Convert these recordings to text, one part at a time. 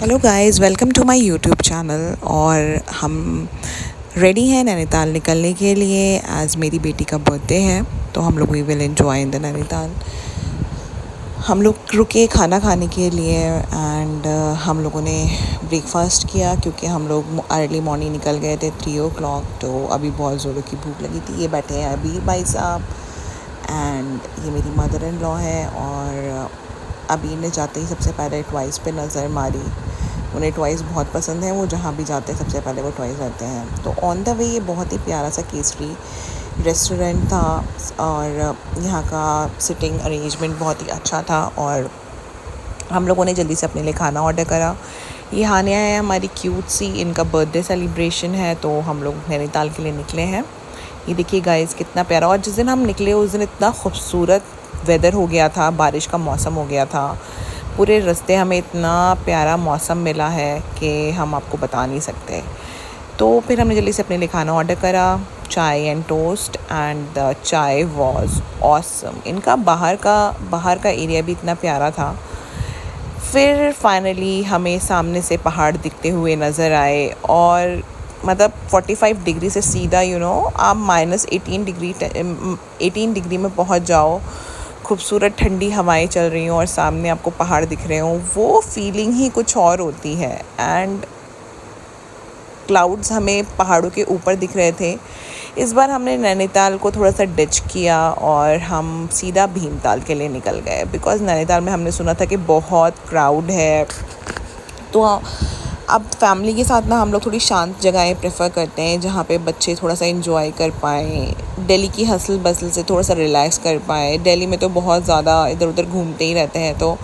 Hello guys, welcome to my YouTube channel. और हम ready हैं नैनीताल निकलने के लिए। आज मेरी बेटी का बर्थडे है तो हम लोग we will enjoy in the Nainital. हम लोग रुके खाना खाने के लिए एंड हम लोगों ने ब्रेकफास्ट किया क्योंकि हम लोग अर्ली मॉर्निंग निकल गए थे 3 o'clock। तो अभी बहुत ज़ोरों की भूख लगी थी। ये बैठे हैं अभी भाई साहब एंड ये मेरी मदर इन लॉ है। और अभी ने जाते ही सबसे पहले ट्वाइस पे नज़र मारी। उन्हें टॉयज़ बहुत पसंद है, वो जहाँ भी जाते हैं सबसे पहले वो टॉयज़ रहते हैं। तो ऑन द वे ये बहुत ही प्यारा सा केसरी रेस्टोरेंट था और यहाँ का सिटिंग अरेंजमेंट बहुत ही अच्छा था। और हम लोगों ने जल्दी से अपने लिए खाना ऑर्डर करा। ये हानिया है हमारी क्यूट सी, इनका बर्थडे सेलिब्रेशन है तो हम लोग नैनीताल के लिए निकले हैं। ये देखिए गाइस कितना प्यारा। और जिस दिन हम निकले उस दिन इतना खूबसूरत वेदर हो गया था, बारिश का मौसम हो गया था। पूरे रास्ते हमें इतना प्यारा मौसम मिला है कि हम आपको बता नहीं सकते। तो फिर हमने जल्दी से अपने लिए खाना ऑर्डर करा, चाय एंड टोस्ट एंड द चाय वाज ऑसम। इनका बाहर का एरिया भी इतना प्यारा था। फिर फाइनली हमें सामने से पहाड़ दिखते हुए नज़र आए और मतलब 45 डिग्री से सीधा आप -18 डिग्री में पहुंच जाओ। खूबसूरत ठंडी हवाएं चल रही हों और सामने आपको पहाड़ दिख रहे हों, वो फीलिंग ही कुछ और होती है। एंड क्लाउड्स हमें पहाड़ों के ऊपर दिख रहे थे। इस बार हमने नैनीताल को थोड़ा सा डिच किया और हम सीधा भीमताल के लिए निकल गए बिकॉज़ नैनीताल में हमने सुना था कि बहुत क्राउड है। तो अब फैमिली के साथ ना हम लोग थोड़ी शांत जगहें प्रेफर करते हैं जहाँ पे बच्चे थोड़ा सा एंजॉय कर पाएँ, दिल्ली की हसल बसल से थोड़ा सा रिलैक्स कर पाएँ। दिल्ली में तो बहुत ज़्यादा इधर उधर घूमते ही रहते हैं, तो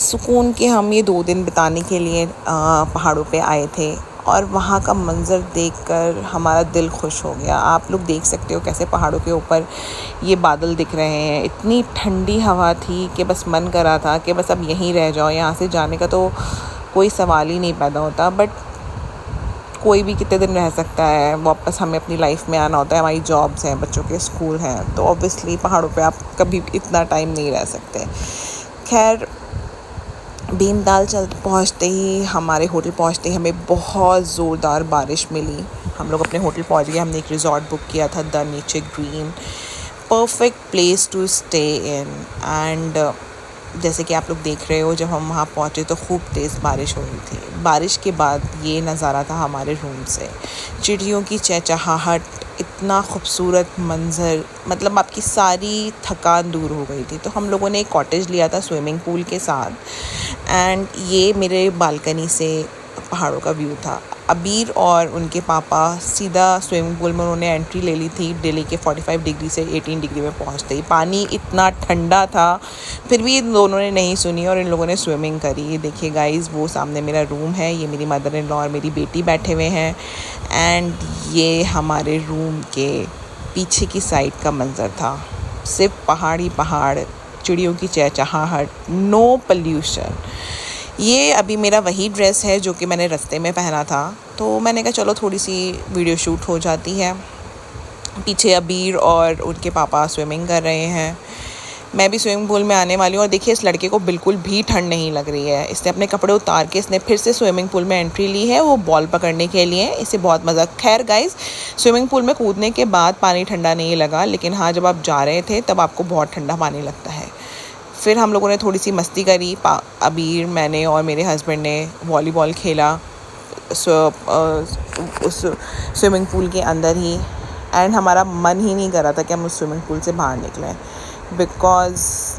सुकून के हम ये 2 दिन बिताने के लिए पहाड़ों पे आए थे। और वहाँ का मंज़र देखकर हमारा दिल खुश हो गया। आप लोग देख सकते हो कैसे पहाड़ों के ऊपर ये बादल दिख रहे हैं। इतनी ठंडी हवा थी कि बस मन करा था कि बस अब यहीं रह जाओ, यहाँ से जाने का तो कोई सवाल ही नहीं पैदा होता। बट कोई भी कितने दिन रह सकता है, वापस हमें अपनी लाइफ में आना होता है। हमारी जॉब्स हैं, बच्चों के स्कूल हैं, तो ऑब्वियसली पहाड़ों पे आप कभी इतना टाइम नहीं रह सकते। खैर भीमताल पहुँचते ही, हमारे होटल पहुँचते ही हमें बहुत ज़ोरदार बारिश मिली। हम लोग अपने होटल पहुँच गए। हमने एक रिज़ॉर्ट बुक किया था, the nature green, perfect place to stay in. And जैसे कि आप लोग देख रहे हो, जब हम वहाँ पहुँचे तो खूब तेज़ बारिश हो रही थी। बारिश के बाद ये नज़ारा था हमारे रूम से, चिड़ियों की चहचहाहट, इतना खूबसूरत मंज़र, मतलब आपकी सारी थकान दूर हो गई थी। तो हम लोगों ने एक कॉटेज लिया था स्विमिंग पूल के साथ एंड ये मेरे बालकनी से पहाड़ों का व्यू था। अबीर और उनके पापा सीधा स्विमिंग पूल में उन्होंने एंट्री ले ली थी। दिल्ली के 45 डिग्री से 18 डिग्री में पहुंचते ही पानी इतना ठंडा था, फिर भी इन दोनों ने नहीं सुनी और इन लोगों ने स्विमिंग करी। ये देखिए गाइस, वो सामने मेरा रूम है, ये मेरी मदर इन लॉ और मेरी बेटी बैठे हुए हैं एंड ये हमारे रूम के पीछे की साइड का मंज़र था। सिर्फ पहाड़ ही पहाड़, चिड़ियों की चहचहाहट, नो पोल्यूशन। ये अभी मेरा वही ड्रेस है जो कि मैंने रास्ते में पहना था, तो मैंने कहा चलो थोड़ी सी वीडियो शूट हो जाती है। पीछे अबीर और उनके पापा स्विमिंग कर रहे हैं, मैं भी स्विमिंग पूल में आने वाली हूँ। और देखिए इस लड़के को बिल्कुल भी ठंड नहीं लग रही है। इसने अपने कपड़े उतार के इसने फिर से स्विमिंग पूल में एंट्री ली है, वो बॉल पकड़ने के लिए। इसे बहुत मज़ा। खैर गाइस, स्विमिंग पूल में कूदने के बाद पानी ठंडा नहीं लगा, लेकिन हाँ जब आप जा रहे थे तब आपको बहुत ठंडा पानी लगता है। फिर हम लोगों ने थोड़ी सी मस्ती करी। अबीर, मैंने और मेरे हस्बैंड ने वॉलीबॉल खेला उस स्विमिंग पूल के अंदर ही। एंड हमारा मन ही नहीं कर रहा था कि हम उस स्विमिंग पूल से बाहर निकलें बिकॉज़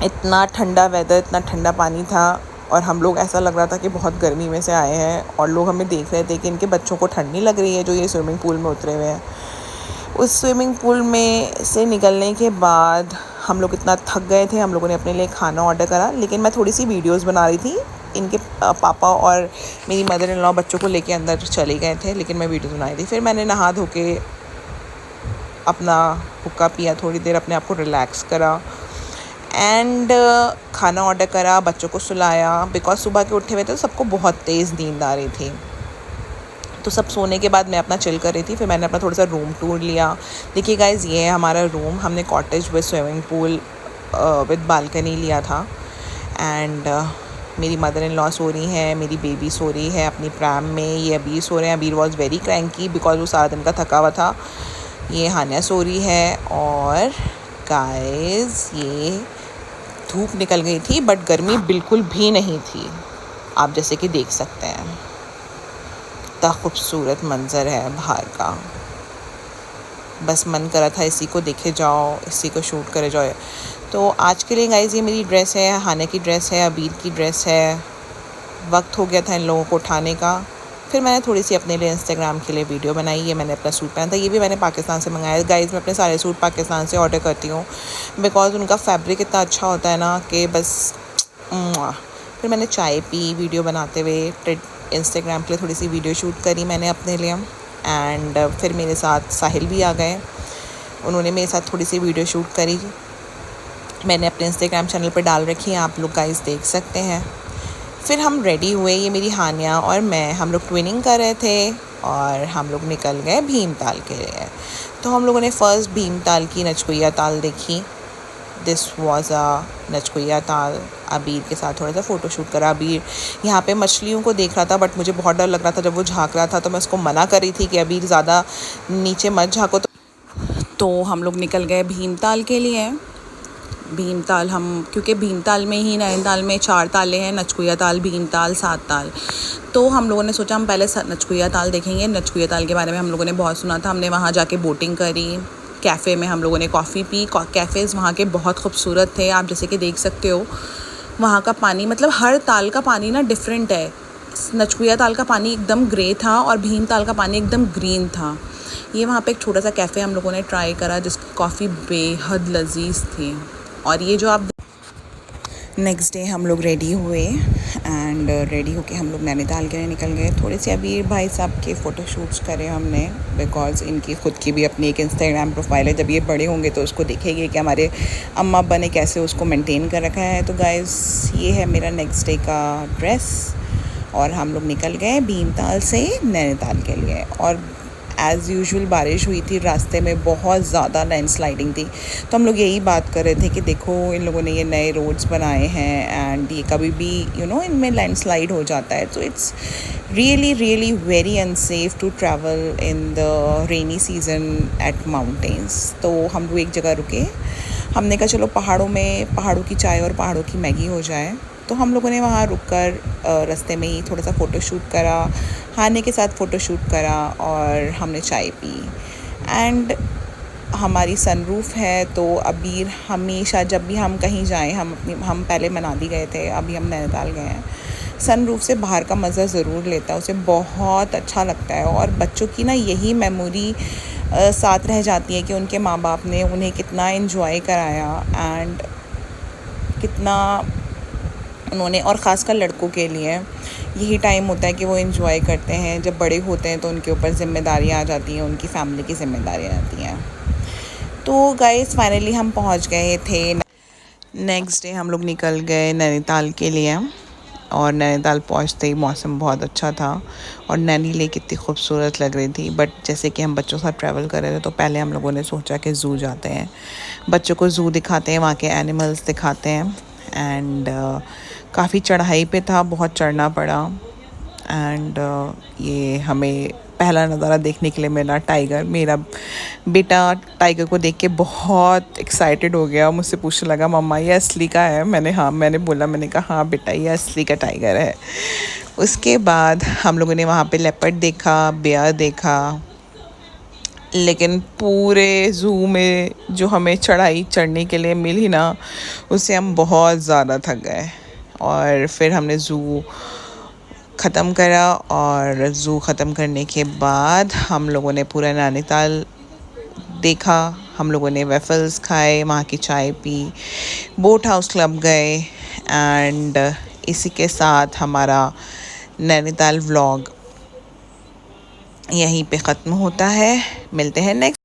इतना ठंडा वेदर, इतना ठंडा पानी था और हम लोग ऐसा लग रहा था कि बहुत गर्मी में से आए हैं। और लोग हमें देख रहे थे कि इनके बच्चों को ठंड नहीं लग रही है जो ये स्विमिंग पूल में उतरे हुए हैं। उस स्विमिंग पूल में से निकलने के बाद हम लोग इतना थक गए थे, हम लोगों ने अपने लिए खाना ऑर्डर करा। लेकिन मैं थोड़ी सी वीडियोस बना रही थी। इनके पापा और मेरी मदर इन लॉ बच्चों को लेके अंदर चले गए थे, लेकिन मैं वीडियोस बना रही थी। फिर मैंने नहा धो के अपना हुक्का पिया, थोड़ी देर अपने आप को रिलैक्स करा एंड खाना ऑर्डर करा, बच्चों को सुलाया बिकॉज सुबह के उठे हुए थे तो सबको बहुत तेज़ नींद आ रही थी। तो सब सोने के बाद मैं अपना चिल कर रही थी। फिर मैंने अपना थोड़ा सा रूम टूर लिया। देखिए गाइज़, ये है हमारा रूम। हमने cottage with swimming pool with balcony लिया था एंड मेरी मदर इन लॉ सो रही हैं, मेरी बेबी सो रही है अपनी प्राम में, ये अबीर सो रहे हैं। अबीर वॉज वेरी क्रैंकी बिकॉज वो सारा दिन का थका हुआ था। ये हानिया सो रही है। और गाइस ये धूप निकल गई थी बट गर्मी बिल्कुल भी नहीं थी, आप जैसे कि देख सकते हैं। इतना खूबसूरत मंज़र है बाहर का, बस मन करा था इसी को देखे जाओ, इसी को शूट करे जाओ। तो आज के लिए गाइज़ ये मेरी ड्रेस है, हानिया की ड्रेस है, अबीर की ड्रेस है। वक्त हो गया था इन लोगों को उठाने का। फिर मैंने थोड़ी सी अपने लिए इंस्टाग्राम के लिए वीडियो बनाई। ये मैंने अपना सूट पहना था, ये भी मैंने पाकिस्तान से मंगाया। गाइज़ मैं अपने सारे सूट पाकिस्तान से ऑर्डर करती हूँ बिकॉज़ उनका फैब्रिक इतना अच्छा होता है ना कि बस। फिर मैंने चाय पी वीडियो बनाते हुए, इंस्टाग्राम के लिए थोड़ी सी वीडियो शूट करी मैंने अपने लिए। एंड फिर मेरे साथ साहिल भी आ गए, उन्होंने मेरे साथ थोड़ी सी वीडियो शूट करी, मैंने अपने इंस्टाग्राम चैनल पर डाल रखी है, आप लोग गाइस देख सकते हैं। फिर हम रेडी हुए, ये मेरी हानिया और मैं, हम लोग ट्विनिंग कर रहे थे और हम लोग निकल गए भीमताल के लिए। तो हम लोगों ने फ़र्स्ट भीमताल की नचकुइया ताल देखी। दिस वॉज अ नचकुइया ताल। अबीर के साथ थोड़ा सा फ़ोटो शूट करा। अबीर यहाँ पे मछलियों को देख रहा था बट मुझे बहुत डर लग रहा था जब वो झाँक रहा था, तो मैं उसको मना कर रही थी कि अबीर ज़्यादा नीचे मत झाँको। तो हम लोग निकल गए भीमताल के लिए। भीमताल क्योंकि भीमताल में ही, नैनीताल में 4 तालें हैं, नचकुइया ताल, भीमताल, 7 ताल। तो हम लोगों ने सोचा हम पहले नचकुइया ताल देखेंगे। नचकुइया ताल के बारे में हम लोगों ने बहुत सुना था, हमने वहाँ जाके बोटिंग करी, कैफ़े में हम लोगों ने कॉफ़ी पी। कैफ़ेज़ वहाँ के बहुत खूबसूरत थे, आप जैसे कि देख सकते हो। वहाँ का पानी, मतलब हर ताल का पानी ना डिफरेंट है। नचकुइया ताल का पानी एकदम ग्रे था और भीमताल का पानी एकदम ग्रीन था। ये वहाँ पे एक छोटा सा कैफ़े हम लोगों ने ट्राई करा जिसकी कॉफ़ी बेहद लजीज थी। और ये जो आप नेक्स्ट डे हम लोग रेडी हुए एंड रेडी होके हम लोग नैनीताल के लिए निकल गए। थोड़े से अबीर भाई साहब के फ़ोटो शूट्स करे हमने बिकॉज़ इनकी ख़ुद की भी अपनी एक इंस्टाग्राम प्रोफाइल है। जब ये बड़े होंगे तो उसको देखेंगे कि हमारे अम्मा अब्बा ने कैसे उसको मेंटेन कर रखा है। तो गाइस ये है मेरा नेक्स्ट डे का ड्रेस और हम लोग निकल गए भीमताल से नैनीताल के लिए। और एज़ यूजुअल बारिश हुई थी, रास्ते में बहुत ज़्यादा लैंडस्लाइडिंग थी। तो हम लोग यही बात कर रहे थे कि देखो इन लोगों ने ये नए रोड्स बनाए हैं एंड ये कभी भी इनमें लैंडस्लाइड हो जाता है। तो it's really very unsafe to travel in the rainy season at mountains. तो हम लोग एक जगह रुके, हमने कहा चलो पहाड़ों की चाय और पहाड़ों की मैगी हो जाए। तो हम लोगों ने वहाँ रुककर रास्ते में ही थोड़ा सा फ़ोटो शूट करा, हानिया के साथ फ़ोटो शूट करा और हमने चाय पी। एंड हमारी सनरूफ़ है तो अबीर हमेशा जब भी हम कहीं जाएं, हम पहले मनाली गए थे, अभी हम नैनीताल गए हैं, सनरूफ़ से बाहर का मज़ा ज़रूर लेता है, उसे बहुत अच्छा लगता है। और बच्चों की ना यही मेमोरी साथ रह जाती है कि उनके माँ बाप ने उन्हें कितना एंजॉय कराया एंड कितना उन्होंने, और ख़ासकर लड़कों के लिए यही टाइम होता है कि वो एंजॉय करते हैं। जब बड़े होते हैं तो उनके ऊपर ज़िम्मेदारियाँ आ जाती हैं, उनकी फ़ैमिली की ज़िम्मेदारियाँ आती हैं। तो गाइस फाइनली हम पहुंच गए थे। नेक्स्ट डे हम लोग निकल गए नैनीताल के लिए और नैनीताल पहुंचते ही मौसम बहुत अच्छा था और नैनी लेक कितनी खूबसूरत लग रही थी। बट जैसे कि हम बच्चों के साथ ट्रैवल कर रहे थे तो पहले हम लोगों ने सोचा कि ज़ू जाते हैं, बच्चों को ज़ू दिखाते हैं, वहाँ के एनिमल्स दिखाते हैं। एंड काफ़ी चढ़ाई पे था, बहुत चढ़ना पड़ा। एंड ये हमें पहला नज़ारा देखने के लिए मेरा बेटा टाइगर को देख के बहुत एक्साइटेड हो गया, मुझसे पूछने लगा मम्मा ये असली का है। मैंने कहा हाँ बेटा ये असली का टाइगर है। उसके बाद हम लोगों ने वहाँ पे लेपर्ड देखा, बेयर देखा, लेकिन पूरे ज़ू में जो हमें चढ़ाई चढ़ने के लिए मिली ना, उससे हम बहुत ज़्यादा थक गए। और फिर हमने ज़ू ख़त्म करा और ज़ू ख़त्म करने के बाद हम लोगों ने पूरा नैनीताल देखा। हम लोगों ने वेफल्स खाए, वहाँ की चाय पी, बोट हाउस क्लब गए। एंड इसी के साथ हमारा नैनीताल व्लॉग यहीं पे ख़त्म होता है। मिलते हैं नेक्स्ट